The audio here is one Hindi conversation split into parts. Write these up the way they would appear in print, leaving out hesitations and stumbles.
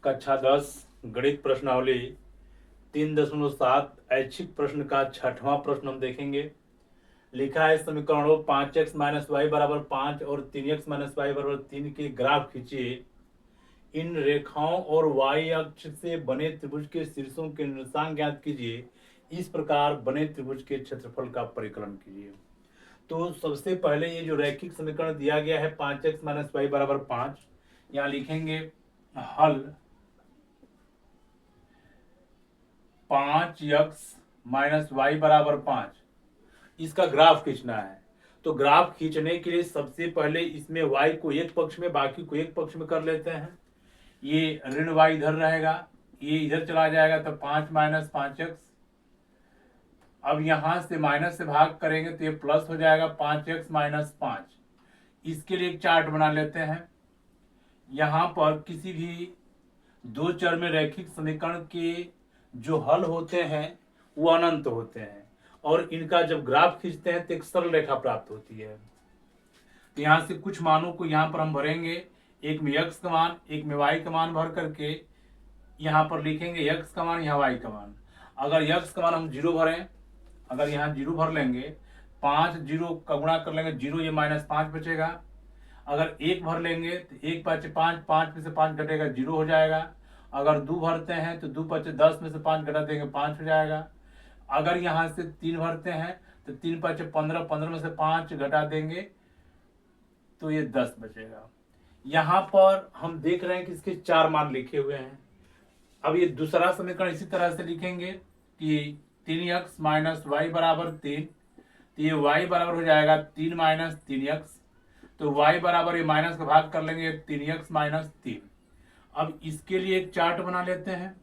कक्षा 10 गणित प्रश्नावली 3.7 ऐच्छिक प्रश्न का छठवां प्रश्न हम देखेंगे। लिखा है समीकरणों 5x माइनस वाई बराबर 5 और 3x माइनस वाई बराबर 3 के ग्राफ खींचिए। इन रेखाओं और वाई अक्ष से बने त्रिभुज के शीर्षों के निशान ज्ञात कीजिए। इस प्रकार बने त्रिभुज के क्षेत्रफल का परिकलन कीजिए। तो सबसे पहले ये जो रैखिक समीकरण दिया गया है 5x माइनस वाई बराबर 5, यहाँ लिखेंगे हल 5x माइनस वाई बराबर 5, इसका ग्राफ खींचना है। तो ग्राफ खींचने के लिए सबसे पहले इसमें y को एक पक्ष में बाकी को एक पक्ष में कर लेते हैं। ये ऋण y इधर रहेगा, ये इधर चला जाएगा, तो 5 माइनस 5x। अब यहां से माइनस से भाग करेंगे तो ये प्लस हो जाएगा 5x माइनस 5। इसके लिए एक चार्ट बना लेते हैं। यहां पर किसी भी दो चर में रैखिक समीकरण के जो हल होते हैं वो अनंत होते हैं, और इनका जब ग्राफ खींचते हैं तो एक सरल रेखा प्राप्त होती है। तो यहाँ से कुछ मानों को यहाँ पर हम भरेंगे, एक में x का मान एक में y का मान भर करके यहाँ पर लिखेंगे x का मान यहाँ y का मान। अगर x का मान हम 0 भरें, अगर यहाँ 0 भर लेंगे, 5 0 का गुणा कर लेंगे 0, ये माइनस 5 बचेगा। अगर 1 भर लेंगे तो 1 5 5, 5 में से 5 घटेगा 0 हो जाएगा। अगर 2 भरते हैं तो 2 5 10 में से 5 घटा देंगे 5 हो जाएगा। अगर यहाँ से 3 भरते हैं तो 3 5 15, 15 में से 5 घटा देंगे तो ये 10 बचेगा। यहाँ पर हम देख रहे हैं कि इसके 4 मान लिखे हुए हैं। अब ये दूसरा समीकरण इसी तरह से लिखेंगे कि 3x माइनस वाई बराबर 3, तो ये y बराबर हो जाएगा 3 माइनस 3x। तो y बराबर ये माइनस का भाग कर लेंगे 3x माइनस 3। अब इसके लिए एक चार्ट बना लेते हैं।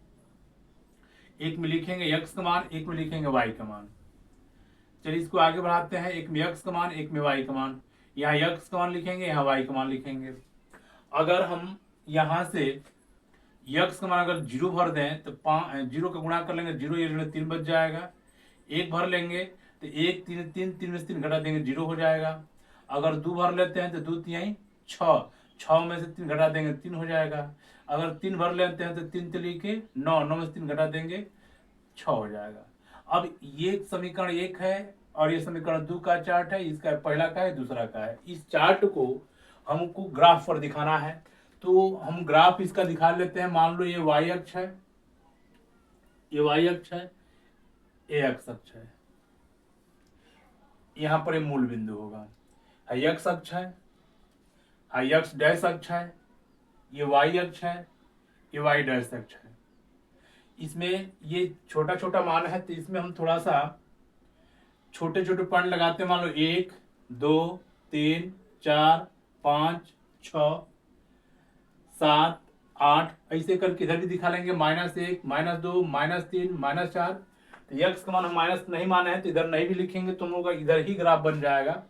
एक में लिखेंगे x का मान, एक में लिखेंगे y का मान। चलिए इसको आगे बढ़ाते हैं। एक में x का मान एक में y का मान। यहाँ x का मान लिखेंगे, यहाँ y का मान लिखेंगे। अगर हम यहाँ से x का मान अगर 0 भर दें तो 0 का गुणा कर लेंगे, 0 ये ऋण 3 बच जाएगा। 1 भर लेंगे तो 1 3 3, 3 में से 3 घटा देंगे 0 हो जाएगा। अगर 2 भर लेते हैं तो 2 3 6, 6 में से 3 घटा देंगे 3 हो जाएगा। अगर 3 भर लेते हैं तो 3 3 के 9, 9 में से 3 घटा देंगे 6 हो जाएगा। अब ये समीकरण 1 है और ये समीकरण 2 का चार्ट है। इसका पहला का है, दूसरा का है। इस चार्ट को हमको ग्राफ पर दिखाना है, तो हम ग्राफ इसका दिखा लेते हैं। मान लो ये y अक्ष है, ये y अक्ष है, ये x अक्ष है। यहाँ पर ये मूल बिंदु होगा। x अक्ष है, x डैश अक्ष है, ये y अक्ष है, ये y डैश अक्ष है। इसमें ये छोटा छोटा मान है तो इसमें हम थोड़ा सा छोटे छोटे पॉइंट लगाते हैं। मान लो 1 2 3 4 5 6 7 8, ऐसे करके इधर भी दिखा लेंगे। -1 -2 -3 -4। तो x का मान हम माइनस नहीं माने हैं तो इधर नहीं भी लिखेंगे, तो हम लोग का इधर ही ग्राफ बन जाएगा।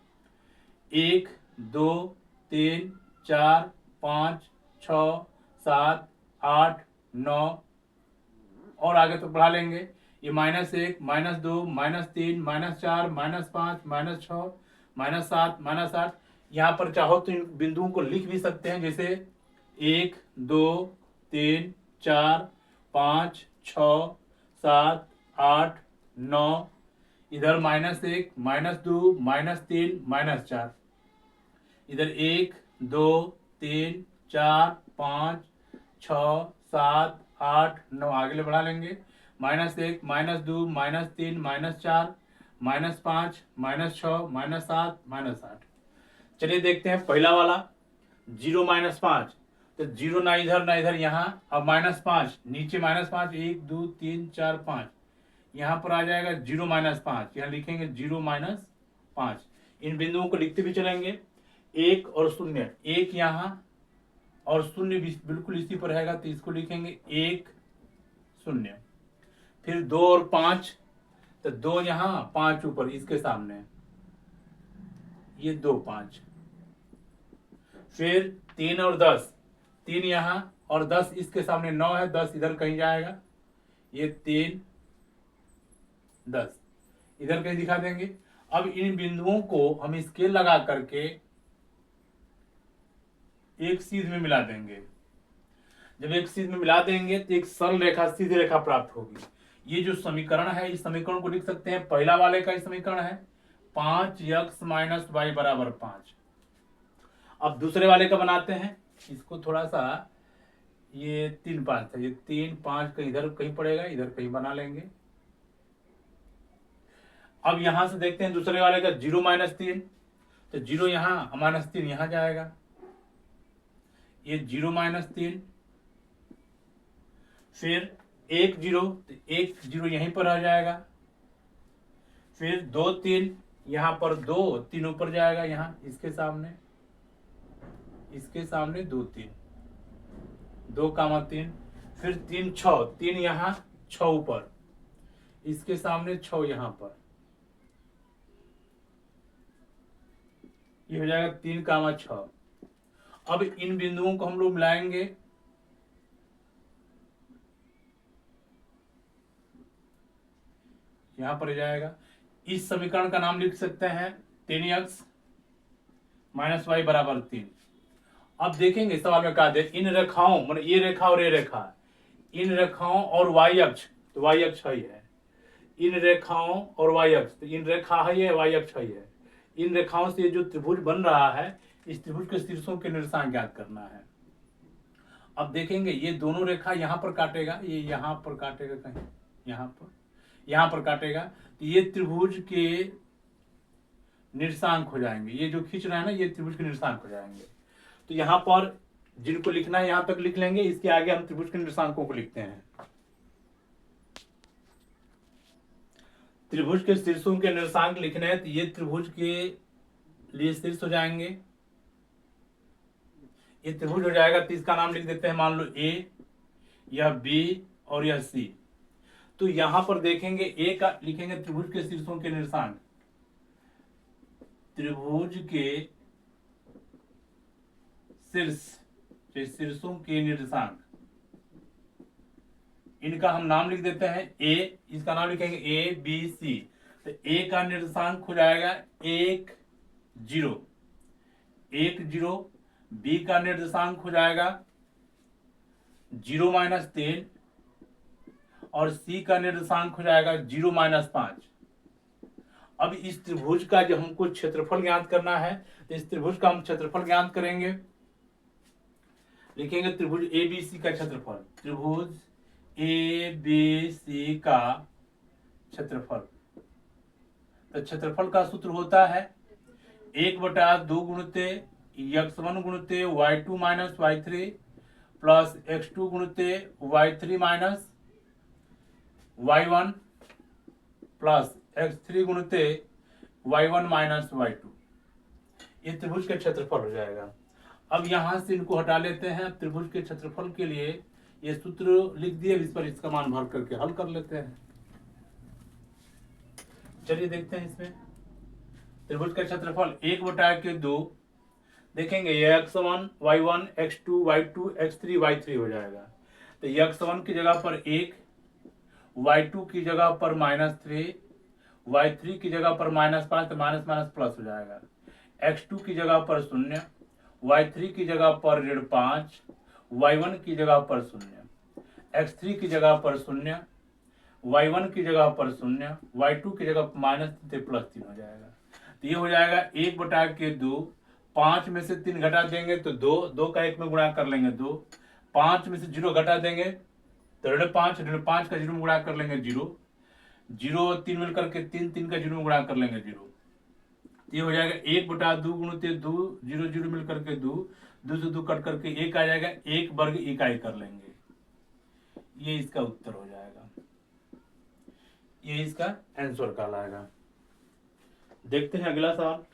1 2 3 4 5 6 7 8 9, और आगे तो बढ़ा लेंगे। ये -1 -2 -3 -4 -5 -6 -7 -8। यहाँ पर चाहो तो इन बिंदुओं को लिख भी सकते हैं, जैसे 1 2 3 4 5 6 7 8 9। इधर -1 -2 -3 -4। इधर 1 2 3 4 5 6 7 8 9, आगे बढ़ा लेंगे। -1 -2 -3 -4 -5 -6 -7 -8। चलिए देखते हैं पहला वाला 0 -5। तो 0 ना इधर ना इधर, यहाँ। अब -5 नीचे -5, 1 2 3 4 5, यहाँ पर आ जाएगा 0 -5। यहाँ लिखेंगे 0 -5। इन बिंदुओं को लिखते भी चलेंगे। 1 और 0, 1 यहाँ और 0 बिल्कुल इसी पर रहेगा, तो इसको लिखेंगे 1 0। फिर 2 और 5, तो 2 यहाँ 5 ऊपर इसके सामने, ये 2 5। फिर 3 और 10, 3 यहाँ और 10 इसके सामने, 9 है, 10 इधर कहीं जाएगा, ये 3 10 इधर कहीं दिखा देंगे। अब इन बिंदुओं को हम स्केल लगा करके एक सीध में मिला देंगे। जब एक चीज में मिला देंगे तो एक सरल रेखा, सीधी रेखा प्राप्त होगी। ये जो समीकरण है, इस समीकरण को लिख सकते हैं, पहला वाले का समीकरण है 5x माइनस वाई बराबर 5। अब दूसरे वाले का बनाते हैं, इसको थोड़ा सा, ये 3 5 था, ये 3 5 कहीं इधर कहीं पड़ेगा, इधर कहीं बना लेंगे। अब यहां से देखते हैं दूसरे वाले का 0 माइनस 3, तो 0 यहां माइनस 3 यहां जाएगा, ये 0 माइनस 3, फिर 1 0, तो 1 0 यहीं पर आ जाएगा, फिर 2 3, यहां पर 2 3 ऊपर जाएगा, यहां इसके सामने 2 3, 2 कामा 3, फिर 3 6, 3 यहां 6 ऊपर, इसके सामने 6 यहां पर, ये हो जाएगा 3 कामा 6। अब इन बिंदुओं को हम लोग मिलाएंगे, यहां पर जाएगा। इस समीकरण का नाम लिख सकते हैं 3x माइनस वाई बराबर 3। अब देखेंगे सवाल में कहा दे, इन रेखाओं, मतलब ये रेखा और ये रेखा, इन रेखाओं और वाई अक्ष, तो वाई अक्ष ही है, इन रेखाओं और वाई अक्ष, तो इन रेखा है, वाई अक्ष ही है, इन रेखाओं से जो त्रिभुज बन रहा है, इस त्रिभुज के शीर्षों के निशान ज्ञात करना है। अब देखेंगे ये दोनों रेखा यहां पर काटेगा, ये यहां पर काटेगा, कहीं यहां पर काटेगा, तो ये त्रिभुज के निर्देशांक हो जाएंगे, ये जो खींच रहा है ना, ये त्रिभुज के निर्देशांक हो जाएंगे। तो यहां पर जिनको लिखना है यहां तक लिख लेंगे, इसके आगे हम त्रिभुज के निर्देशांकों को लिखते हैं। त्रिभुज के शीर्षों के निर्देशांक लिखने हैं, तो ये त्रिभुज के लिए शीर्ष हो जाएंगे, ये त्रिभुज हो जाएगा, तो इसका नाम लिख देते हैं, मान लो ए, यह बी और यह सी। तो यहां पर देखेंगे ए का लिखेंगे त्रिभुज के शीर्षों के निर्देशांक, त्रिभुज के शीर्षों के निर्देशांक, इनका हम नाम लिख देते हैं ए, इसका नाम लिखेंगे ए बी सी। तो ए का निर्देशांक हो जाएगा 1 0, 1 0, बी का निर्देशांक हो जाएगा 0 माइनस 3, और सी का निर्देशांक हो जाएगा 0 माइनस 5। अब इस त्रिभुज का जब हमको क्षेत्रफल ज्ञात करना है, तो इस त्रिभुज का हम क्षेत्रफल ज्ञात करेंगे, लिखेंगे त्रिभुज ए बी सी का क्षेत्रफल, त्रिभुज ए बी सी का क्षेत्रफल। तो क्षेत्रफल का सूत्र होता है 1/2 गुणित x1 गुणित y2 minus y3 plus x2 गुणित y3 minus y1 plus x3 गुणित y1 माइनस y2। ये त्रिभुज का क्षेत्रफल हो जाएगा। अब यहां से इनको हटा लेते हैं, त्रिभुज के क्षेत्रफल के लिए ये सूत्र लिख दिए, इस पर इसका मान भर करके हल कर लेते हैं। चलिए देखते हैं इसमें त्रिभुज का क्षेत्रफल 1/2, देखेंगे ये x1 y1 x2 y2 x3 y3 हो जाएगा। तो x1 की जगह पर 1, y2 की जगह पर -3, y3 की जगह पर -5, तो माइनस माइनस प्लस हो जाएगा, x2 की जगह पर 0, y3 की जगह पर -5, y1 की जगह पर 0, x3 की जगह पर 0, y1 की जगह पर 0, y2 की जगह पर -3 +3 हो जाएगा। तो ये हो जाएगा 1/2, 5 में से 3 घटा देंगे तो 2, 2 का 1 में गुणा कर लेंगे 2, 5 में से 0 घटा देंगे तो 5, 5 का 0 में गुणा कर लेंगे 0, 0 और 3 मिलकर के 3, 3 का 0 में गुणा कर लेंगे 0। ये हो जाएगा 1/2 गुणित 2, 0 0 मिलकर के 2, 2 से 2 कट करके 1 आ जाएगा, 1 वर्ग इकाई कर लेंगे। ये इसका उत्तर हो जाएगा, ये इसका आंसर कहलाएगा। देखते हैं अगला सवाल,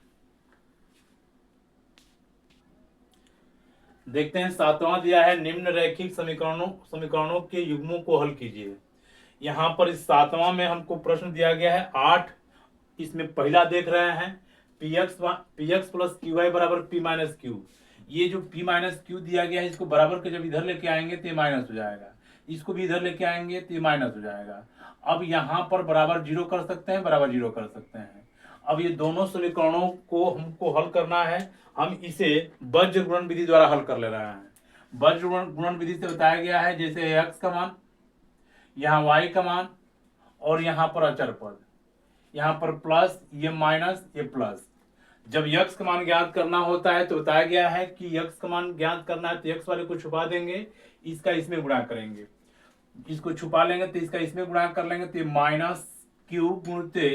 देखते हैं 7वां दिया है, निम्न रैखिक समीकरणों के युग्मों को हल कीजिए। यहां पर इस 7वां में हमको प्रश्न दिया गया है 8, इसमें पहला देख रहे हैं px प्लस qy बराबर p माइनस q। ये जो p माइनस q दिया गया है, इसको बराबर के जब इधर लेके आएंगे तो ये माइनस हो जाएगा, इसको भी इधर लेके आएंगे तो ये माइनस हो जाएगा। अब यहाँ पर बराबर 0 कर सकते हैं, बराबर 0 कर सकते हैं। अब ये दोनों समीकरणों को हमको हल करना है, हम इसे बीजगणित विधि द्वारा हल कर ले रहे हैं। वज्र गुणन विधि से बताया गया है, जैसे x का मान, यहाँ y का मान, और यहाँ पर अचर पद, यहाँ पर प्लस, ये माइनस, ये प्लस। जब x का मान ज्ञात करना होता है तो बताया गया है कि x का मान ज्ञात करना है तो x वाले को छुपा देंगे, इसका इसमें गुणा करेंगे, इसको छुपा लेंगे तो इसका इसमें गुणा कर लेंगे, तो माइनस क्यू गुणते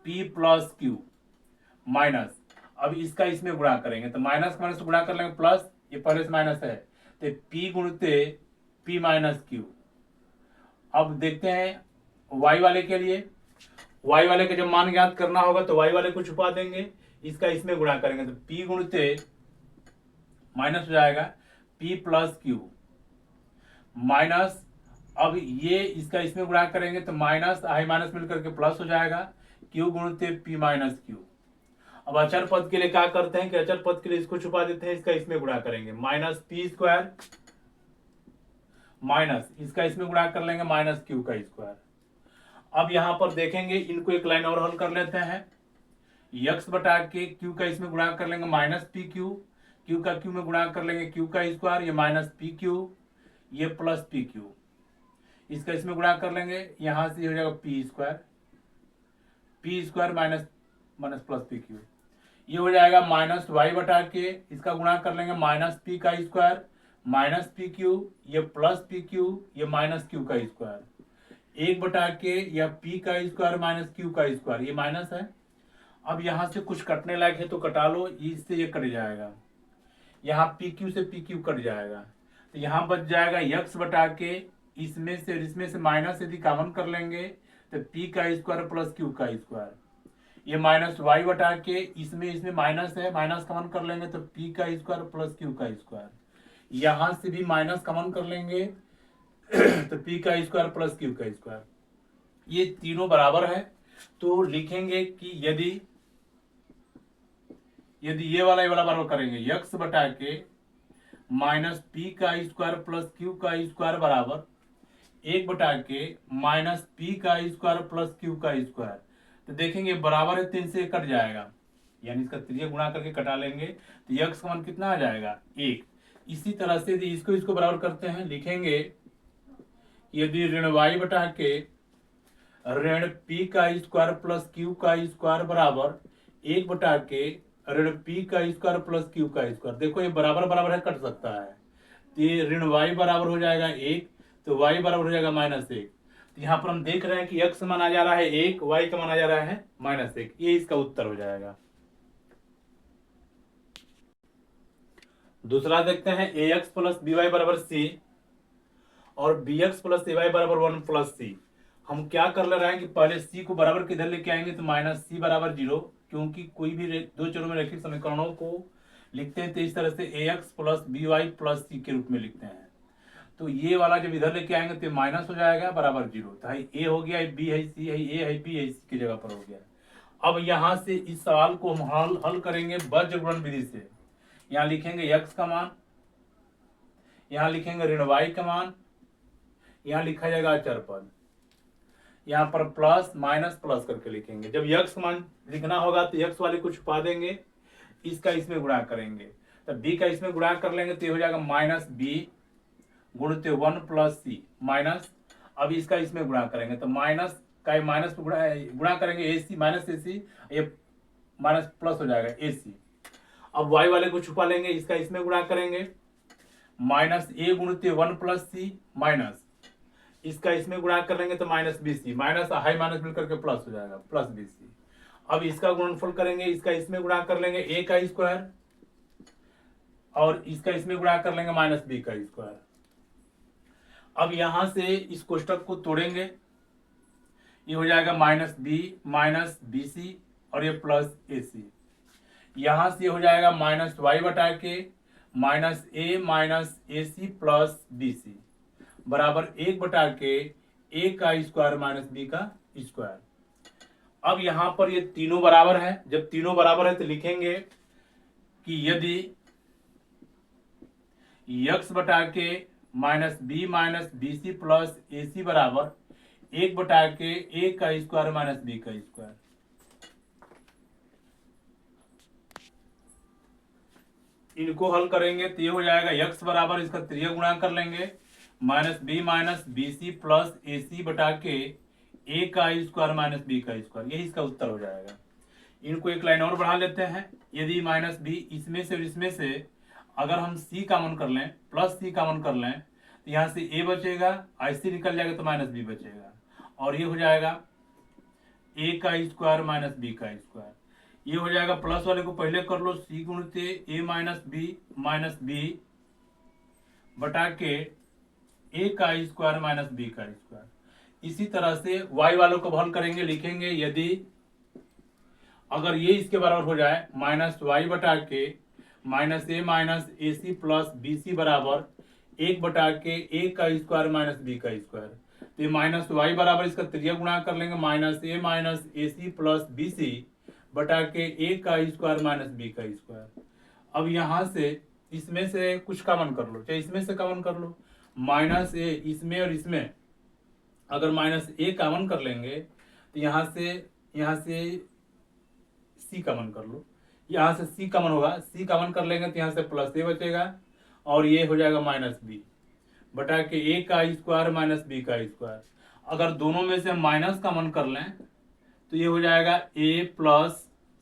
p प्लस क्यू माइनस, अब इसका इसमें गुणा करेंगे तो माइनस माइनस तो गुणा कर लेंगे प्लस, ये पहले से माइनस है तो p गुणते p माइनस क्यू। अब देखते हैं y वाले के लिए, y वाले के जब मान ज्ञात करना होगा तो y वाले को छुपा देंगे, इसका इसमें गुणा करेंगे तो p गुणते माइनस हो जाएगा p प्लस क्यू माइनस, अब ये इसका इसमें गुणा करेंगे तो माइनस आई माइनस मिलकर के प्लस हो जाएगा, q गुणते p माइनस क्यू। अब अचर पद के लिए क्या करते हैं कि अचर पद के लिए इसको छुपा देते हैं, इसका इसमें गुणा करेंगे, माइनस पी स्क्वायर माइनस इसका इसमें गुणा कर लेंगे माइनस क्यू का स्क्वायर। अब यहां पर देखेंगे, इनको एक लाइन और हल कर लेते हैं, यक्स बटा के क्यू का इसमें गुणा कर लेंगे माइनस पी क्यू, क्यू का क्यू में गुणा कर लेंगे क्यू का स्क्वायर, ये माइनस पी क्यू, ये प्लस पी क्यू, इसका इसमें गुणा कर लेंगे, यहां से हो जाएगा P square minus minus plus P Q, ये हो जाएगा माइनस वाई बटा के, इसका गुणा कर लेंगे माइनस पी का स्क्वायर माइनस पी क्यू, ये प्लस पी क्यू, ये माइनस क्यू का स्क्वायर, एक बटा के या पी का स्क्वायर माइनस क्यू का स्क्वायर, ये माइनस है। अब यहां से कुछ कटने लायक है तो कटा लो, इससे ये कट जाएगा, यहाँ पी क्यू से पी क्यू कट जाएगा, तो यहाँ बच जाएगा यक्स बटा के, इसमें से माइनस यदि कॉमन कर लेंगे तो पी का स्क्वायर प्लस क्यू का स्क्वायर, ये माइनस वाई बटा के, इसमें माइनस है, माइनस कॉमन कर लेंगे तो पी का स्क्वायर प्लस क्यू का स्क्वायर, यहां से भी माइनस कॉमन कर लेंगे तो पी का स्क्वायर प्लस क्यू का स्क्वायर, ये तीनों बराबर है। तो लिखेंगे कि यदि ये वाला बराबर करेंगे, यक्स बटा के माइनस पी का स्क्वायर प्लस क्यू का स्क्वायर बराबर एक बटा के माइनस पी का स्क्वायर प्लस क्यू का स्क्वायर, तो देखेंगे बराबर है, 3 से कट जाएगा, यानी इसका त्रिज्या गुणा करके कटा लेंगे तो यक्स का मान कितना आ जाएगा 1। इसी तरह से यदि इसको बराबर करते हैं, लिखेंगे यदि ऋण वाई बटा के ऋण पी का स्क्वायर प्लस क्यू का स्क्वायर बराबर एक बटा के ऋण पी का स्क्वायर प्लस क्यू का स्क्वायर, देखो ये बराबर बराबर है, कट सकता है, तो ये ऋण वाई बराबर हो जाएगा 1, तो वाई बराबर हो जाएगा -1। तो यहाँ पर हम देख रहे हैं कि x मान आ जा रहा है 1, y का मान आ जा रहा है -1, ये इसका उत्तर हो जाएगा। दूसरा देखते हैं ax प्लस by बराबर c और bx प्लस ay बराबर 1 प्लस c। हम क्या कर ले रहे हैं कि पहले c को बराबर किधर लेके आएंगे तो -c बराबर 0, क्योंकि कोई भी दो चरों में रैखिक समीकरणों को लिखते हैं तो इस तरह से ax plus by plus c के रूप में लिखते हैं। तो ये वाला जब इधर लेके आएंगे तो माइनस हो जाएगा बराबर 0, तो ए हो गया, बी है, सी है, ए है, बी है, सी की जगह पर हो गया। अब यहाँ से इस सवाल को हम हल करेंगे वज्र गुणन विधि से। यहाँ लिखेंगे x का मान, यहाँ लिखेंगे ऋण y का मान, यहाँ लिखा जाएगा अचर पद, यहाँ पर प्लस माइनस प्लस करके लिखेंगे। जब x का मान लिखना होगा तो x वाले को छुपा देंगे, इसका इसमें गुणा करेंगे, तो b का इसमें गुणा कर लेंगे तो ये हो जाएगा -b गुणते 1 प्लस सी माइनस, अब इसका इसमें गुणा करेंगे तो माइनस का माइनस गुणा करेंगे ए सी माइनस ए सी, ये माइनस प्लस हो जाएगा ए सी। अब y वाले को छुपा लेंगे, इसका इसमें गुणा करेंगे, माइनस ए गुणते 1 प्लस सी माइनस, इसका इसमें गुणा कर लेंगे तो -bc, माइनस हाई माइनस मिलकर के प्लस हो जाएगा प्लस bc। अब इसका गुणनफल करेंगे, इसका इसमें गुणा कर लेंगे a का स्क्वायर और इसका इसमें गुणा कर लेंगे -b का स्क्वायर। अब यहां से इस कोष्टक को तोड़ेंगे, ये हो जाएगा -b माइनस bc और ये प्लस ac, यहां से हो जाएगा -y बटा के -a minus ac plus bc बराबर 1 बटा के a का स्क्वायर माइनस b का स्क्वायर। अब यहां पर ये तीनों बराबर है, जब तीनों बराबर है तो लिखेंगे कि यदि x बटा के -b minus bc plus ac बराबर 1 बटा के a का स्क्वायर माइनस b का स्क्वायर। इनको हल करेंगे तो ये हो जाएगा x बराबर इसका त्रिय गुणा कर लेंगे माइनस बी सी प्लस ए सी बटा के ए का स्क्वायर माइनस बी का स्क्वायर, यही इसका उत्तर हो जाएगा। इनको एक लाइन और बढ़ा लेते हैं। यदि माइनस बी इसमें से और इसमें से अगर हम सी कॉमन कर लें, प्लस सी कॉमन कर लें, तो यहाँ से ए बचेगा, ऐसे निकल जाएगा तो माइनस बी बचेगा, और ये हो जाएगा ए का स्क्वायर माइनस बी का स्क्वायर। ये हो जाएगा, प्लस वाले को पहले कर लो, सी गुणते ए माइनस बी बटा के ए का स्क्वायर माइनस बी का स्क्वायर। इसी तरह से y वालों को हल करेंगे, लिखेंगे यदि अगर ये इसके बराबर हो जाए माइनस वाई बटा के माइनस ए सी प्लस बी सी बराबर 1/के ए का स्क्वायर माइनस बी का स्क्वायर। तो ये माइनस वाई बराबर इसका त्रिय गुणा कर लेंगे माइनस ए सी प्लस बी सी बटा के ए का स्क्वायर माइनस बी का स्क्वायर। अब यहाँ से इसमें से कुछ कॉमन कर लो, चाहे इसमें से कॉमन कर लो, माइनस ए इसमें और इसमें अगर माइनस ए कॉमन कर लेंगे तो यहाँ से सी कॉमन कर लो, यहाँ से सी कॉमन होगा, सी कॉमन कर लेंगे तो यहाँ से प्लस ए बचेगा, और ये हो जाएगा माइनस बी बटा के ए का स्क्वायर माइनस बी का स्क्वायर। अगर दोनों में से माइनस कॉमन कर लें तो ये हो जाएगा ए प्लस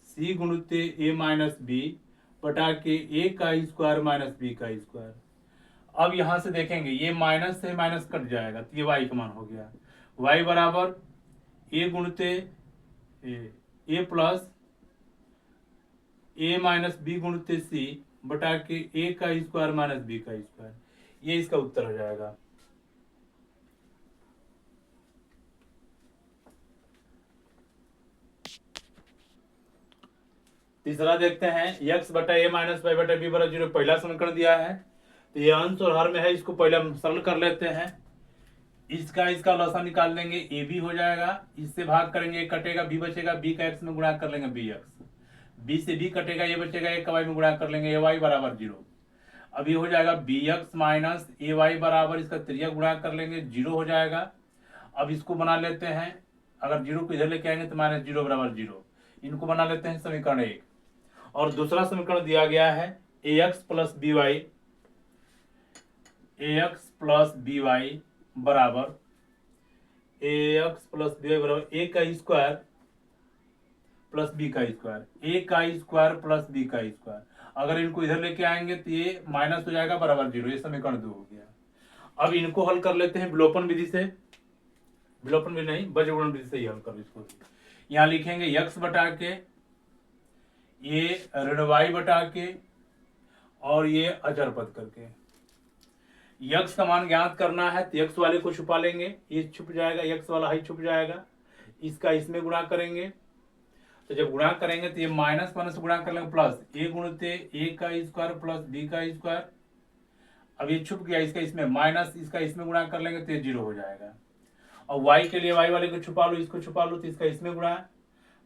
सी गुणित ए माइनस बी बटा के ए का स्क्वायर माइनस बी का स्क्वायर। अब यहाँ से देखेंगे ये माइनस से माइनस कट जाएगा तो ये वाई का मान हो गया, वाई बराबर ए गुणित ए प्लस ए माइनस बी गुणित सी बटा के ए का स्क्वायर माइनस बी का स्क्वायर, ये इसका उत्तर हो जाएगा। तीसरा देखते हैं, x बटा ए माइनस वाई बटा बी बराबर 0 पहला समीकरण दिया है, तो ये अंश और हर में है, इसको पहले हम सरल कर लेते हैं। इसका लसा निकाल लेंगे, ए बी हो जाएगा, इससे भाग करेंगे कटेगा, बी बचेगा, बी का एक्स में गुणा कर लेंगे बी एक्स, बी से बी कटेगा, ये बचेगा, एक का वाई में गुणा कर लेंगे ए वाई बराबर 0। अब ये हो जाएगा बी एक्स माइनस ए वाई बराबर इसका त्रिया गुणा कर लेंगे 0 हो जाएगा। अब इसको बना लेते हैं, अगर 0 को इधर लेके आएंगे तो माइनस 0 बराबर 0, इनको बना लेते हैं समीकरण 1। और दूसरा समीकरण दिया गया है ए एक्स प्लस बी वाई बराबर ए का स्क्वायर प्लस बी का स्क्वायर, ए का स्क्वायर प्लस बी का स्क्वायर। अगर इनको इधर लेके आएंगे तो ये माइनस हो जाएगा बराबर 0, ये समीकरण 2 हो गया। अब इनको हल कर लेते हैं विलोपन विधि से, विलोपन विधि नहीं बीजगुणन विधि से ही हल कर इसको। यहाँ लिखेंगे x बटा के ये ऋण y बटा के और ये अचर पद करके, x का मान ज्ञात करना है तो x वाले को छुपा लेंगे, ये छुप जाएगा, x वाला ही छुप जाएगा, इसका इसमें गुणा करेंगे, तो जब गुणा करेंगे तो ये माइनस माइनस गुणा कर लेंगे प्लस ए गुणित ए का स्क्वायर प्लस बी का स्क्वायर। अब ये छुप गया, इसका इसमें माइनस, इसका इसमें गुणा कर लेंगे तो ये 0 हो जाएगा। और y के लिए y वाले को छुपा लो, इसको छुपा लो, तो इसका इसमें गुणा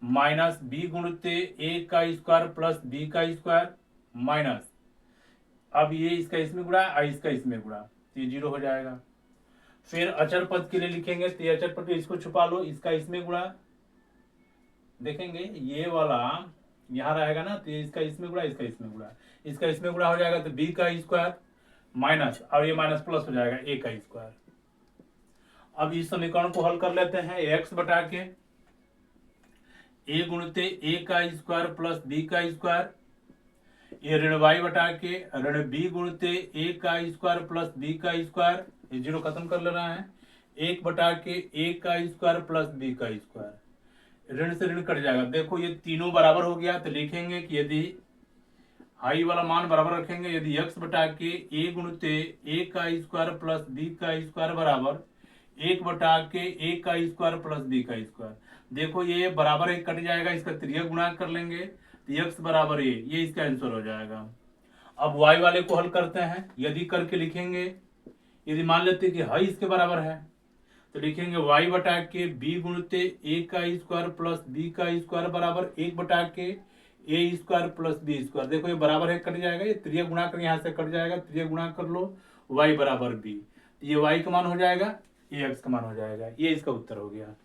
माइनस बी गुणित ए का स्क्वायर प्लस बी का स्क्वायर माइनस, अब ये इसका इसमें गुणा और इसका इसमें गुणा, तो ये 0 हो जाएगा। फिर अचर पद के लिए लिखेंगे तो ये अचर पद इसको छुपा लो, इसका इसमें गुणा, देखेंगे ये वाला यहाँ रहेगा ना, तो इसका इसमें गुणा, इसका इसमें गुणा, इसका इसमें गुणा हो जाएगा तो बी का स्क्वायर माइनस, और ये माइनस प्लस हो जाएगा ए का स्क्वायर। अब इस समीकरण को हल कर लेते हैं, एक्स बटा के ए गुणित ए का स्क्वायर प्लस बी का स्क्वायर, ये ऋण वाई बटा के ऋण बी गुणित ए का स्क्वायर प्लस बी का स्क्वायर, ये 0 खत्म कर लेना है, 1 बटा के ए का स्क्वायर प्लस बी का स्क्वायर, ऋण से ऋण कट जाएगा। देखो ये तीनों बराबर हो गया, तो लिखेंगे कि यदि हाई वाला मान बराबर रखेंगे, यदि x बटा के ए गुणित ए का स्क्वायर प्लस बी का स्क्वायर बराबर 1 बटा के ए का स्क्वायर प्लस बी का स्क्वायर, देखो ये बराबर एक कट जाएगा, इसका त्रिय गुणा कर लेंगे तो x बराबर ए, ये इसका आंसर हो जाएगा। अब y वाले को हल करते हैं, यदि करके लिखेंगे, यदि मान लेते हैं कि हाई इसके बराबर है तो लिखेंगे y बटा के बी गुणित ए का स्क्वायर प्लस बी का स्क्वायर बराबर 1 बटा के ए स्क्वायर प्लस बी स्क्वायर, देखो ये बराबर है कट जाएगा, ये त्रिय गुणा कर यहाँ से कट जाएगा, त्रिय गुणा कर लो y बराबर बी, तो ये y का मान हो जाएगा, ये x का मान हो जाएगा, ये इसका उत्तर हो गया।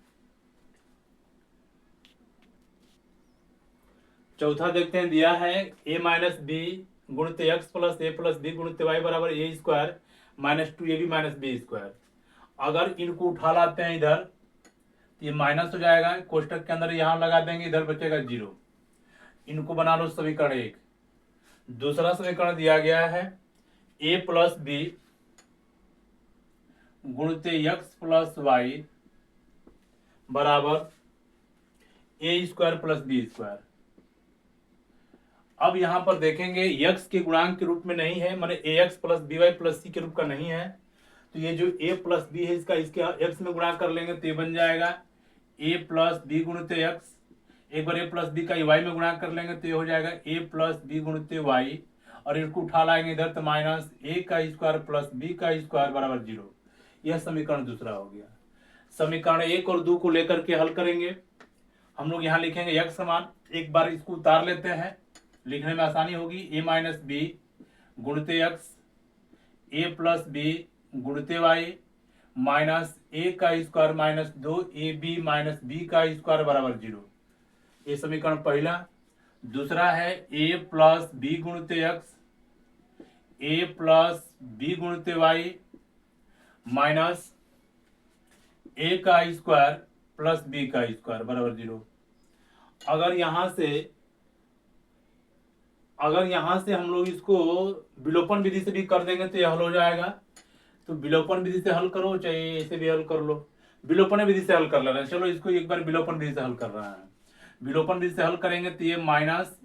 चौथा देखते हैं, दिया है a माइनस बी गुणित x plus a plus B गुणित वाई बराबर a square minus 2ab minus B square. अगर इनको उठा लाते हैं इधर तो ये माइनस हो जाएगा, कोष्टक के अंदर यहाँ लगा देंगे, इधर बचेगा 0। इनको बना लो समीकरण 1। दूसरा समीकरण दिया गया है ए प्लस बी गुणित एक्स प्लस वाई बराबर a square plus B square. अब यहां पर देखेंगे x के गुणांक के रूप में नहीं है, माने a x plus b y plus c के रूप का नहीं है, तो ये जो a प्लस बी है इसका इसके x में गुणा कर लेंगे तो ये बन जाएगा a प्लस बी गुणित एक्स। एक बार a प्लस बी का y में गुणा कर लेंगे तो ये हो जाएगा a प्लस बी गुणित वाई, और इसको उठा लाएंगे इधर तो माइनस a का स्क्वायर प्लस b का स्क्वायर बराबर 0। यह समीकरण दूसरा हो गया। समीकरण 1 और 2 को लेकर के हल करेंगे। हम लोग यहाँ लिखेंगे x समान, एक बार इसको उतार लेते हैं, लिखने में आसानी होगी। a माइनस बी गुणित एक्स ए प्लस बी गुणित वाई माइनस ए का square minus 2ab minus B का स्क्वायर बराबर 0। ये समीकरण पहला। दूसरा है a प्लस बी गुणित एक्स ए प्लस बी गुणित वाई माइनस ए का स्क्वायर प्लस बी का स्क्वायर बराबर 0। अगर यहां से हम लोग इसको विलोपन विधि से भी कर देंगे तो यह हल हो जाएगा। तो विलोपन विधि से हल करो, चाहे ऐसे भी हल कर लो। विलोपन विधि से हल कर ले रहे हैं, चलो इसको एक बार विलोपन विधि से हल कर रहे हैं। विलोपन विधि से हल करेंगे तो ये माइनस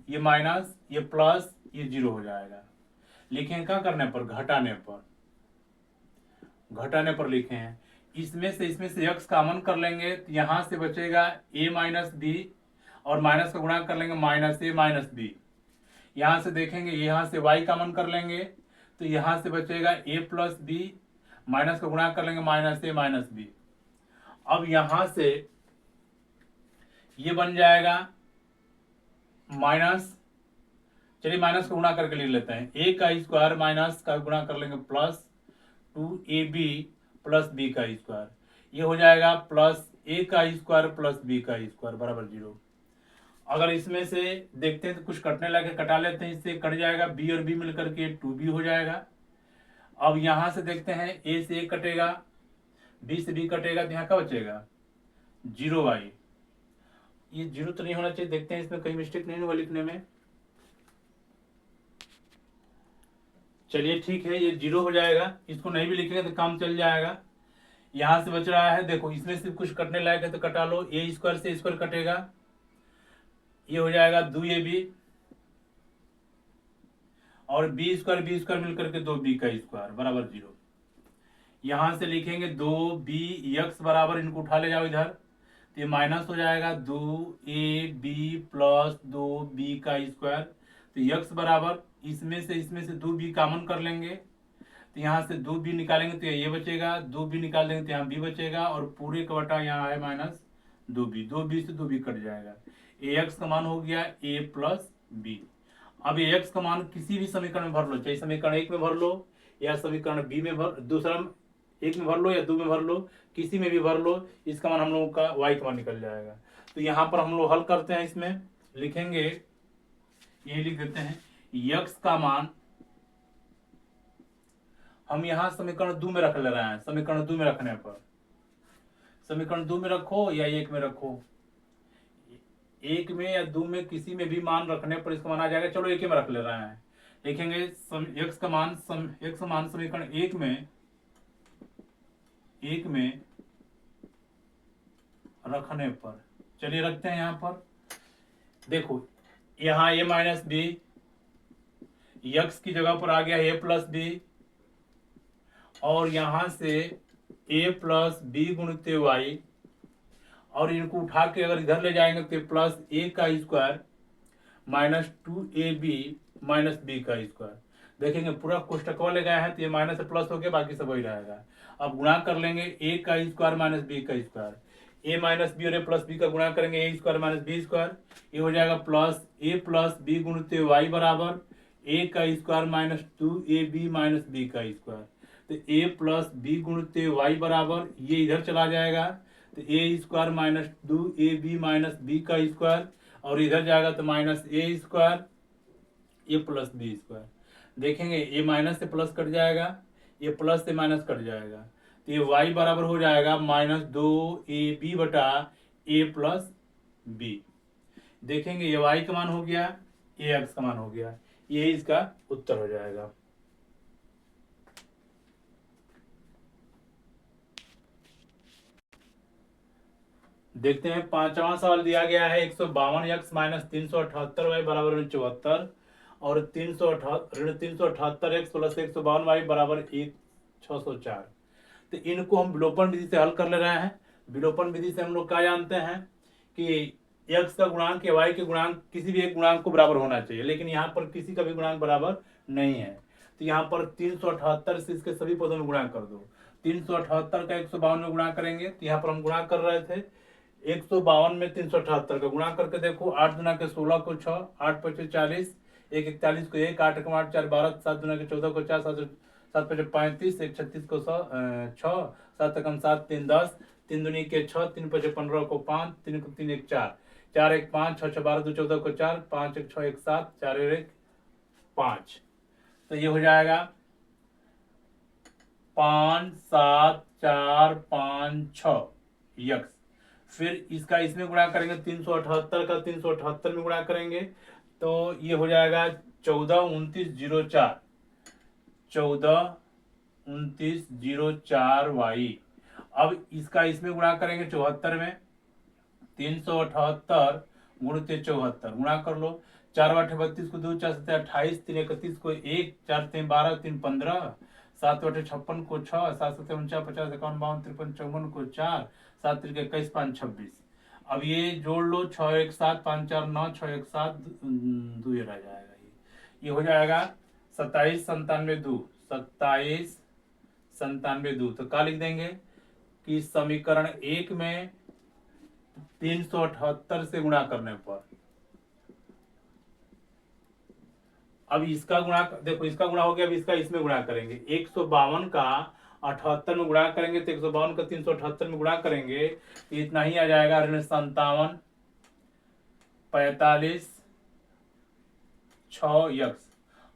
ये प्लस ये 0 हो जाएगा। लिखें क्या करने पर, घटाने पर लिखे हैं। इसमें से x कॉमन कर लेंगे तो यहां से बचेगा a माइनस बी, और माइनस का गुणा कर लेंगे माइनस ए माइनस बी। यहां से देखेंगे यहां से y कॉमन कर लेंगे तो यहां से बचेगा a प्लस बी, माइनस का गुणा कर लेंगे माइनस ए माइनस बी। अब यहां से ये बन जाएगा माइनस, चलिए माइनस का गुणा करके लिख लेते हैं, a का स्क्वायर माइनस का गुणा कर लेंगे प्लस 2ab प्लस बी का स्क्वायर। ये हो जाएगा प्लस a का स्क्वायर प्लस बी का स्क्वायर बराबर 0। अगर इसमें से देखते हैं तो कुछ कटने लगे, कटा लेते हैं, इससे कट जाएगा b और b मिलकर के 2b हो जाएगा। अब यहां से देखते हैं a से a कटेगा, b से b कटेगा, तो यहाँ क्या बचेगा 0y। ये 0 तो नहीं होना चाहिए, देखते हैं इसमें कहीं मिस्टेक नहीं हुआ लिखने में। चलिए ठीक है, ये 0 हो जाएगा, इसको नहीं भी लिखेंगे तो काम चल जाएगा। यहां से बच रहा है, देखो इसमें से कुछ कटने लायक है तो कटा लो, a स्क्वायर से स्क्वायर कटेगा, ये हो जाएगा 2ab, और b स्क्वायर मिलकर के 2b का स्क्वायर बराबर 0। यहां से लिखेंगे 2bx बराबर, इनको उठा ले जाओ इधर तो ये माइनस हो जाएगा 2ab प्लस 2b का स्क्वायर। तो x बराबर इसमें से 2b कॉमन कर लेंगे तो यहाँ से 2b निकालेंगे तो ये बचेगा, 2b निकाल देंगे तो यहाँ b बचेगा, और पूरे का बटा यहाँ है माइनस 2b से 2b कट जाएगा। ax का मान हो गया a प्लस बी। अब ax का मान किसी भी समीकरण में भर लो, चाहे समीकरण 1 में भर लो या समीकरण बी में दूसरा 1 में भर लो या 2 में भर लो, किसी में भी भर लो, इसका मान हम लोगों का y का मान निकल जाएगा। तो यहाँ पर हम लोग हल करते हैं, इसमें लिखेंगे, ये लिख देते हैं x का मान हम यहाँ समीकरण 2 में रख ले रहे हैं। समीकरण 2 में रखने पर, समीकरण 2 में रखो या 1 में रखो, 1 में या 2 में किसी में भी मान रखने पर इसका मान आ जाएगा। चलो 1 में रख ले रहे हैं, लिखेंगे x का मान समीकरण 1 में रखने पर, चलिए रखते हैं। यहाँ पर देखो, यहाँ a माइनस बी, x की जगह पर आ गया a प्लस बी, और यहां से a प्लस बी गुणित वाई, और इनको उठा के अगर इधर ले जाएंगे तो प्लस a का square minus 2ab minus B का स्क्वायर। देखेंगे पूरा कोष्टकवा ले गया है तो ये माइनस से प्लस हो गया, बाकी सब वही रहेगा। अब गुणा कर लेंगे a का स्क्वायर माइनस बी का स्क्वायर, a माइनस बी और a प्लस बी का गुणा करेंगे a square minus B square, ये हो जाएगा प्लस a प्लस बी गुणित वाई बराबर a का square minus 2ab minus B का स्क्वायर। तो a प्लस बी गुणित वाई बराबर, ये इधर चला जाएगा तो a square minus 2ab minus B का स्क्वायर, और इधर जाएगा तो minus a square A plus B square. देखेंगे ए माइनस से प्लस कट जाएगा, ये प्लस से माइनस कट जाएगा, तो ये y बराबर हो जाएगा -2ab बटा a प्लस बी। देखेंगे ये y का मान हो गया, ये x का मान हो गया, ये इसका उत्तर हो जाएगा। देखते हैं पांचवा सवाल दिया गया है 152x माइनस 378y बराबर 74 और 378x प्लस 152y बराबर 604। तो इनको हम विलोपन विधि से हल कर ले रहे हैं। विलोपन विधि से हम लोग क्या जानते हैं कि x का गुणांक या y के गुणांक किसी भी एक गुणांक को बराबर होना चाहिए, लेकिन यहाँ पर किसी का भी गुणांक बराबर नहीं है। तो यहाँ पर 378 से इसके सभी पदों में गुणा कर दो। 378 का 152 में गुणा करेंगे, तो यहाँ पर हम गुणा कर रहे थे 152 में 378 का गुणा करके देखो, 8 दुना के 16 को 6, 8 पचे 40, 1 41 को 1, 8 8 4 12, 7 दुना के 14 को 4, 7 पचे 35, 1 36 को 6, 7 एकम 7, 3 10, 3 दुनी के 6, 3 पचे 15 को 5, 3 को 3 1 4, 4 1 5, 6 6 12 2 14 को 4, 5 1 6 1 7, 4 1 5। तो ये हो जाएगा 5 7 4 5 6 यक्स। फिर इसका इसमें गुणा करेंगे, 378 का 378 में गुणा करेंगे, तो ये हो जाएगा 14 29 04, 14 29 04 y। अब इसका इसमें गुणा करेंगे 74 में, 378 गुणित 74 गुणा कर लो, 4 8 32 को 2, 4 7 28, 3 31 को 1, 4 3 12, 3 15, 7 8 56 को 6, 7 7 49 50 51 52 53 54 को 4, 7 3 21 5 26। अब ये जोड़ लो, 6 1 7 5 4 9, 6 1 7 2 ये रह जाएगा। ये हो जाएगा 27 97 2, 27 97 2। तो क्या लिख देंगे कि समीकरण 1 में 378 से गुणा करने पर, अब इसका गुणा देखो, इसका गुणा हो गया, अब इसका इसमें गुणा करेंगे, 152 का 78 में गुणा करेंगे, तो 152 का 378 में गुणा करेंगे, तो इतना ही आ जाएगा, ऋण 57 45 6 यक्स।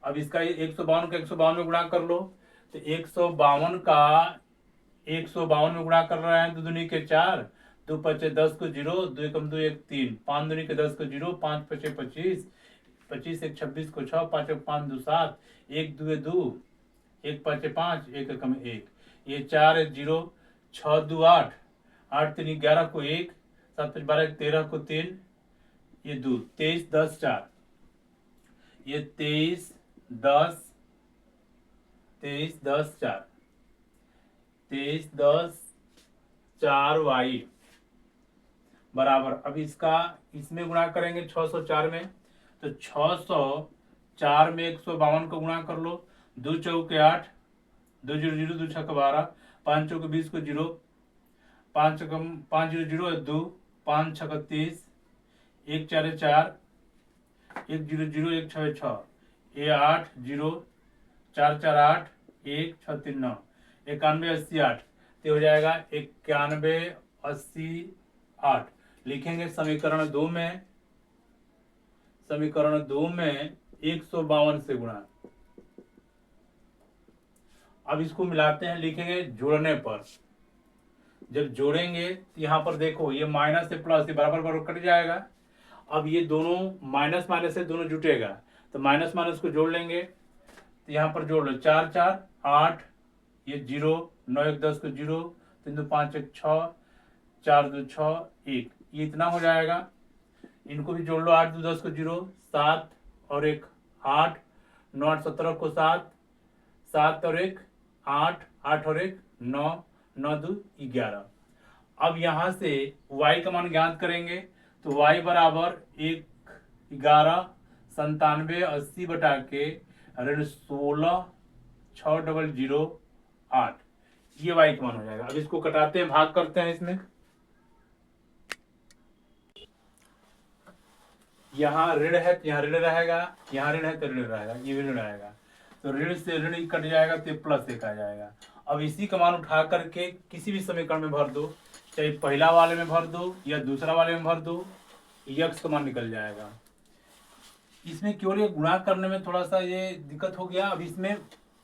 अब इसका 152 का 152 में गुणा कर लो, तो 152 का 152 में गुणा कर रहे हैं, 2 दूनी के 4, 2 पचे 10 को 0, 2 एकम 2 1 3, 5 दूनी के 10 को 0, 5 पचे 25, 25 1 26 को 6, 5 1 5 2 7, 1 2 2, 1 5 5, 1 एकम 1, ये 4 1 0, 6 2 8, 8 3 11 को 1, 7 5 12 13 को 3, ये 2, 23 10 4, ये 23 10 4, 23 10 4 y बराबर। अब इसका इसमें गुणा करेंगे 604 में, तो 604 में 152 को गुणा कर लो, 2 चौके 8, 2 0 0, 2 छक्के 12, 5 चौके 20 को 0, 5 5 0 0 2, 5 छक्के 30, 1 4 4, 1 0 0, 1 6 6, ये 8 0, 4 4 8, 1 6 3 9, 91 80 8। तो हो जाएगा 91 80 8। लिखेंगे समीकरण 2 में, समीकरण 2 में 152 से गुणा। अब इसको मिलाते हैं, लिखेंगे जोड़ने पर, जब जोड़ेंगे तो यहाँ पर देखो, ये माइनस से प्लस, ये बराबर बराबर कट जाएगा। अब ये दोनों माइनस माइनस से दोनों जुटेगा, तो माइनस माइनस को जोड़ लेंगे, तो यहाँ पर जोड़ लो, 4 4 8, ये 0, 9 1 10 को 0, 3 2 5 1 6, 4 2 6 1, ये इतना हो जाएगा। इनको भी जोड़ लो, 8 2 10 को 0, 7 और 1 8, 9 8 17 को 7, 7 और 1 8, 8 और 1 9, 9 2 11। अब यहाँ से y का मान ज्ञात करेंगे, तो y बराबर 1 11 97 80 बटा के ऋण 16 6 0 0 8, ये y का मान हो जाएगा। अब इसको कटाते हैं, भाग करते हैं, इसमें यहाँ ऋण है तो यहाँ ऋण रहेगा, यहाँ ऋण है तो ऋण रहेगा, ये ऋण रहेगा, तो ऋण से ऋण कट जाएगा, तो प्लस 1 आ जाएगा। अब इसी का मान उठा करके किसी भी समीकरण में भर दो, चाहे पहला वाले में भर दो या दूसरा वाले में भर दो, यक्स का मान निकल जाएगा। इसमें केवल ये गुणा करने में थोड़ा सा ये दिक्कत हो गया। अब इसमें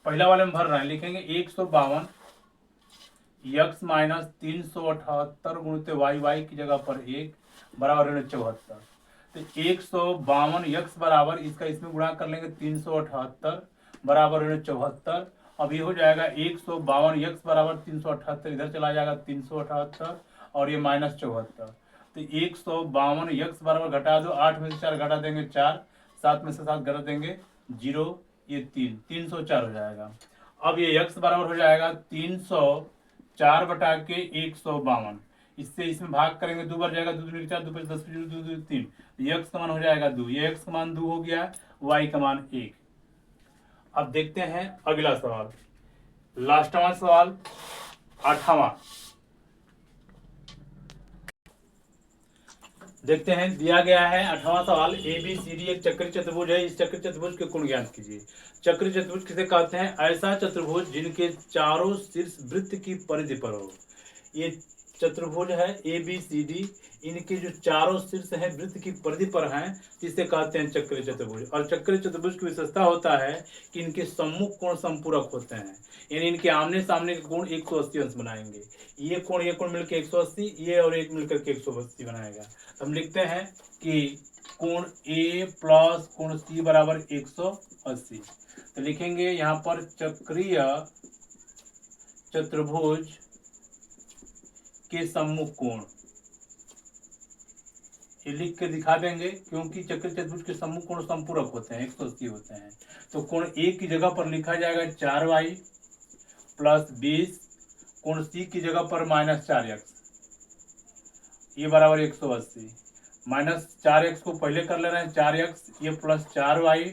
पहला वाले में भर रहे हैं, लिखेंगे 152 यक्स माइनस 378 गुणित वाई, वाई की जगह पर 1 बराबर 74। तो 152 यक्स बराबर इसका इसमें गुणा कर लेंगे 378 बराबर 74। अब ये हो जाएगा 152 यक्स बराबर 378, इधर चला जाएगा 378 और ये माइनस 74। तो 152 यक्स बराबर घटा दो, 8 में से 4 घटा देंगे 4, 7 में से 7 घटा देंगे 0, ये 304 हो जाएगा। अब ये यक्स बराबर हो जाएगा 304 बटा के 152, इससे इसमें भाग करेंगे 2 बार जाएगा, 2 दूनी 4, 2 5 10 2 2 3, यक्स का मान हो जाएगा 2, ये यक्स का मान 2 हो गया, वाई का मान 1। अब देखते हैं अगला सवाल, लास्टवां सवाल 8वां। देखते हैं, दिया गया है 8वां सवाल, ए बी सी डी एक चक्री चतुर्भुज है, इस चक्री चतुर्भुज के कोण ज्ञात कीजिए। चक्री चतुर्भुज किसे कहते हैं? ऐसा चतुर्भुज जिनके चारों शीर्ष वृत्त की परिधि पर हो। ये चतुर्भुज है ए बी सी डी, इनके जो चारों शीर्ष है वृत्त की परिधि पर हैं, जिसे कहते हैं चक्री चतुर्भुज। और चक्री चतुर्भुज की विशेषता होता है कि इनके सम्मुख कोण संपूरक होते हैं, यानी इनके आमने सामने के कोण 180 अंश बनाएंगे। ये कोण मिलकर 180, ये और एक मिलकर के 180 बनाएगा। हम लिखते हैं कि कोण ए प्लस कोण सी बराबर 180। तो लिखेंगे यहाँ पर चक्रीय चतुर्भुज के सम्मुख कोण, ये लिख के दिखा देंगे, क्योंकि चक्रीय चतुर्भुज के सम्मुख कोण संपूरक होते हैं, 180 होते हैं। तो कोण ए की जगह पर लिखा जाएगा 4y प्लस 20, कोण सी की जगह पर माइनस 4x, ये बराबर 180। माइनस 4x को पहले कर ले रहे हैं 4x, ये प्लस 4y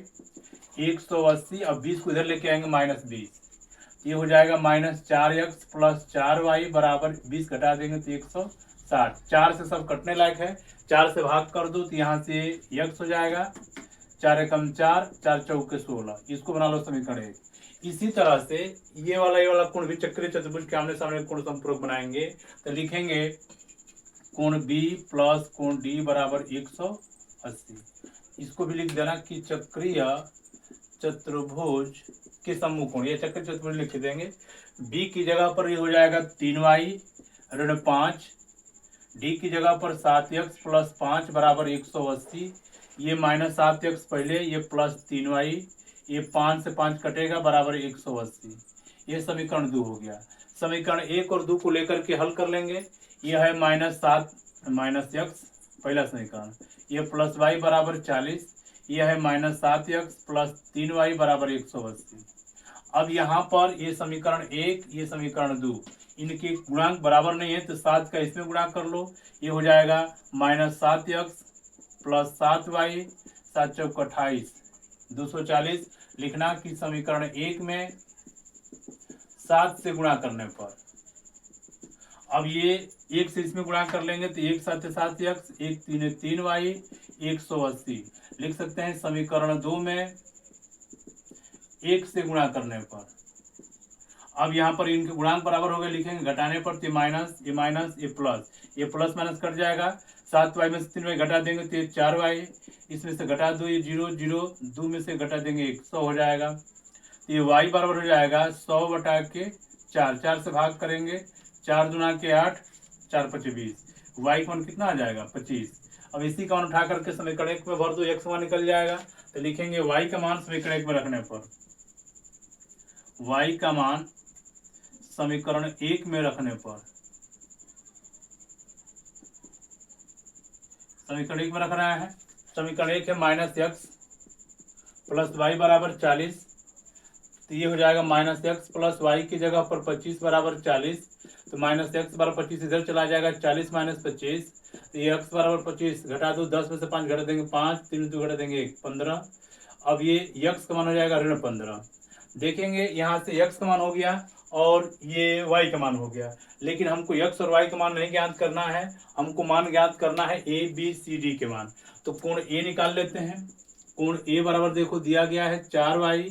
180। अब 20 को इधर लेके आएंगे माइनस 20, ये हो जाएगा माइनस 4x प्लस 4y बराबर 20 घटा देंगे तो 160। 4 से सब कटने लायक है, 4 से भाग कर दो तो यहाँ से x हो जाएगा, 4 एकम 4, 4 चौके 16, इसको बना लो समीकरण 1। इसी तरह से ये वाला कोण भी चक्रीय चतुर्भुज के आमने सामने कोण संपूरक बनाएंगे। तो लिखेंगे कोण बी प्लस कोण डी बराबर 180। इसको भी लिख देना कि चक्रीय चतुर्भुज के सम्मुख कोण, ये चक्रीय चतुर्भुज लिख देंगे। बी की जगह पर ये हो जाएगा 3y ऋण 5, डी की जगह पर 7x प्लस 5 बराबर 180, ये माइनस 7x पहले, ये प्लस 3y, ये 5 से 5 कटेगा बराबर 180। ये समीकरण 2 हो गया। समीकरण 1 और 2 को लेकर के हल कर लेंगे। यह है माइनस 7 माइनस x पहला समीकरण, यह प्लस y बराबर 40, यह है माइनस 7x प्लस 3y बराबर 180। अब यहाँ पर ये समीकरण 1, ये समीकरण 2, इनके गुणांक बराबर नहीं है, तो 7 का इसमें गुणा कर लो, ये हो जाएगा माइनस 7x प्लस 7y, 7 चौक 28, 240। लिखना कि समीकरण 1 में 7 से गुणा करने पर, अब ये 1 से इसमें गुणा कर लेंगे तो 1 7 7x, 1 3 3y 180। लिख सकते हैं समीकरण 2 में 1 से गुणा करने पर। अब यहाँ पर इनके गुणांक बराबर हो गए, लिखेंगे घटाने पर, तो माइनस ये प्लस, ये प्लस माइनस कट जाएगा, 7y में से 3y घटा देंगे तो ये 4y, इसमें से घटा दो ये 0 0, 2 में से घटा देंगे 100 हो जाएगा। तो ये y बराबर हो जाएगा 100 बटा के 4, 4 से भाग करेंगे, 4 दूना के 8, 4 5 20, y का मान कितना आ जाएगा 25। अब इसी का मान उठा करके समीकरण 1 में भर दो, x का मान निकल जाएगा। तो लिखेंगे y का मान समीकरण 1 में रखने पर, y का मान समीकरण 1 में रखने पर, समीकरण 1 में रख रहा है, समीकरण 1 है माइनस x प्लस y बराबर 40, तो ये हो जाएगा माइनस x प्लस y की जगह पर 25 बराबर 40, तो माइनस x बराबर 25 इधर चला जाएगा, 40 माइनस 25, तो ये x बराबर 25 घटा दो, 10 में से 5 घटा देंगे 5, 3 2 घटा देंगे 1, 15। अब ये x का मान हो जाएगा ऋण 15। देखेंगे यहाँ से x का मान हो गया और ये y का मान हो गया, लेकिन हमको x और y का मान नहीं ज्ञात करना है, हमको मान ज्ञात करना है a b c d के मान। तो कोण a निकाल लेते हैं। कोण a बराबर देखो दिया गया है 4y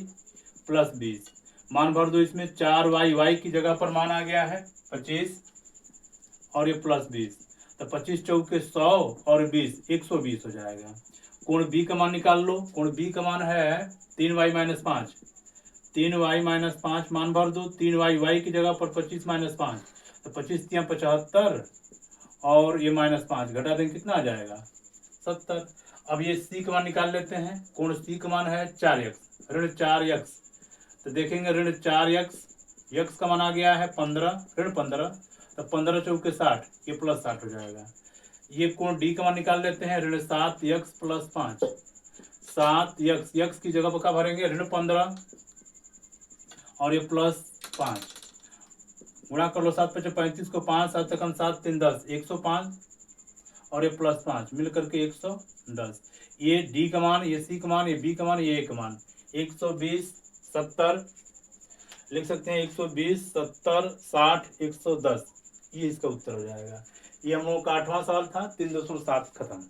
प्लस 20, मान भर दो इसमें, 4y, y की जगह पर मान आ गया है 25 और ये प्लस 20, तो 25 चौके 100 और 20 120 हो जाएगा। कोण बी का मान निकाल लो। कोण बी का मान है 3y-5। 3y-5 मान भर दो। 3y की जगह पर 25-5, तो 25×3 = 75 और ये -5 घटा देंगे, कितना आ जाएगा 70। अब ये सी का मान निकाल लेते हैं। कोण सी का मान है 4x, ऋण 4x, तो देखेंगे ऋण 4x, x का मान आ गया है 15, ऋण 15, तो 15 चौके 60, ये +60 हो जाएगा। ये कोण डी का मान निकाल लेते हैं। ऋण 7x + 5, 7x, x की जगह पर क्या भरेंगे, ऋण 15 और ये +5, गुणा कर लो 7 × 5 = 35 को 5, 7 × 7 = 3 = 10, 105 और ये +5 मिल करके 110। ये डी का मान, ये सी का मान, ये बी का मान, ये ए का मान 120, 70 लिख सकते हैं। 120, 70, 60, 110, ये इसका उत्तर हो जाएगा। ये हम लोगों का 8वां सवाल था। 3.7 खत्म।